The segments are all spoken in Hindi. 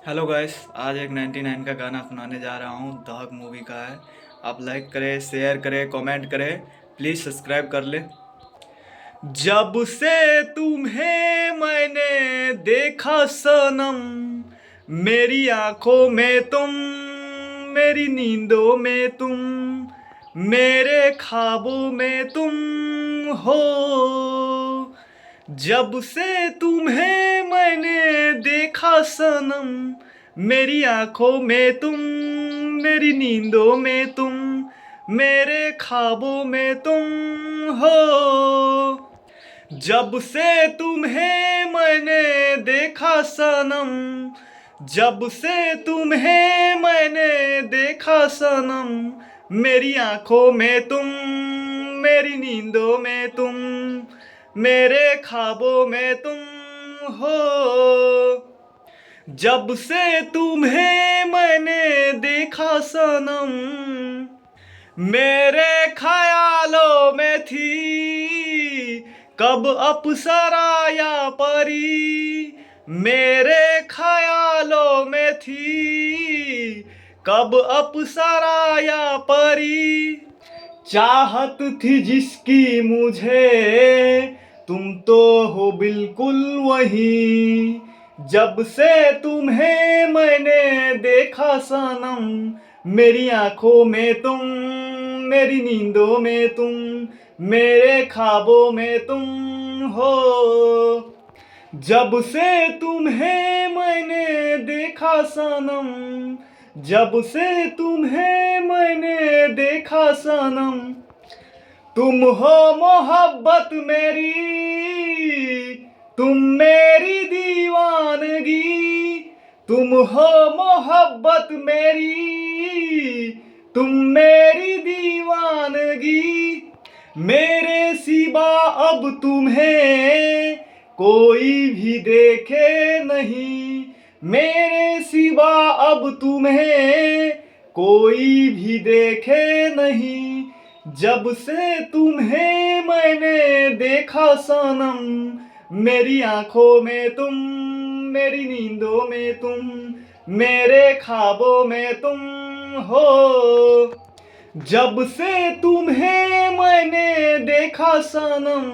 हेलो गाइस, आज एक 99 का गाना सुनाने जा रहा हूँ। दाग मूवी का है। आप लाइक करें, शेयर करें, कमेंट करें, प्लीज़ सब्सक्राइब कर ले। जब से तुम्हें मैंने देखा सनम, मेरी आंखों में तुम, मेरी नींदों में तुम, मेरे ख्वाबों में तुम हो। जब से तुम्हें मैंने देखा सनम, मेरी आंखों में तुम, मेरी नींदों में तुम, मेरे ख्वाबों में तुम हो। जब से तुम्हें मैंने देखा सनम, जब से तुम्हें मैंने देखा सनम, मेरी आंखों में तुम, मेरी नींदों में तुम, मेरे ख्वाबों में तुम हो। जब से तुम्हें मैंने देखा सनम, मेरे ख्यालों में थी कब अप्सरा या परी, मेरे ख्यालों में थी कब अप्सरा या परी। चाहत थी जिसकी मुझे, तुम तो हो बिल्कुल वही। जब से तुम्हें मैंने देखा सनम, मेरी आंखों में तुम, मेरी नींदों में तुम, मेरे ख्वाबों में तुम हो। जब से तुम्हें मैंने देखा सनम, जब से तुम्हें मैंने देखा सनम, तुम हो मोहब्बत मेरी, तुम मेरी दीवानगी। तुम हो मोहब्बत मेरी, तुम मेरी दीवानगी। मेरे सिवा अब तुम्हें कोई भी देखे नहीं, मेरे सिवा अब तुम्हें कोई भी देखे नहीं। जब से तुम्हें मैंने देखा सनम, मेरी आंखों में तुम, मेरी नींदों में तुम, मेरे ख्वाबों में तुम हो। जब से तुम्हें मैंने देखा सनम,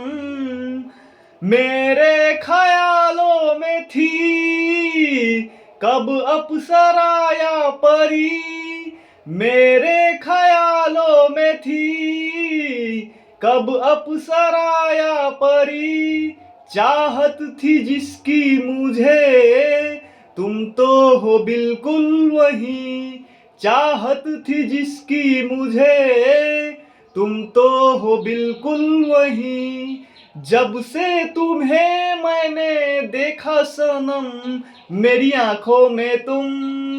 मेरे ख्यालों में थी कब अप्सरा या परी, मेरे ख्यालों में थी कब अप्सरा या परी। चाहत थी जिसकी मुझे, तुम तो हो बिल्कुल वही। चाहत थी जिसकी मुझे, तुम तो हो बिल्कुल वही। जब से तुम्हें मैंने देखा सनम, मेरी आंखों में तुम,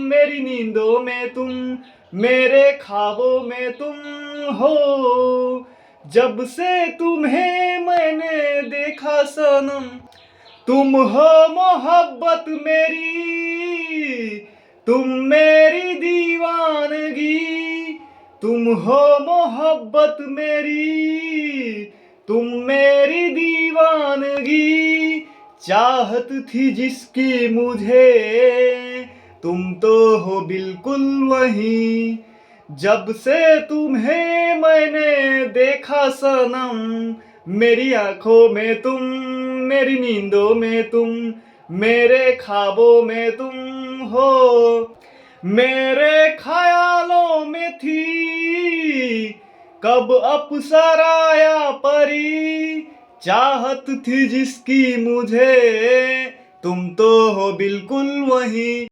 मेरी नींदों में तुम, मेरे ख्वाबों में तुम हो। जब से तुम्हें मैंने देखा सनम, तुम हो मोहब्बत मेरी, तुम मेरी दीवानगी। तुम हो मोहब्बत मेरी, तुम मेरी दीवानगी। चाहत थी जिसकी मुझे, तुम तो हो बिल्कुल वही। जब से तुम्हें मैंने देखा सनम, मेरी आंखों में तुम, मेरी नींदों में तुम, मेरे ख्वाबों में तुम हो। मेरे ख्यालों में थी कब अप्सरा या परी। चाहत थी जिसकी मुझे, तुम तो हो बिल्कुल वही।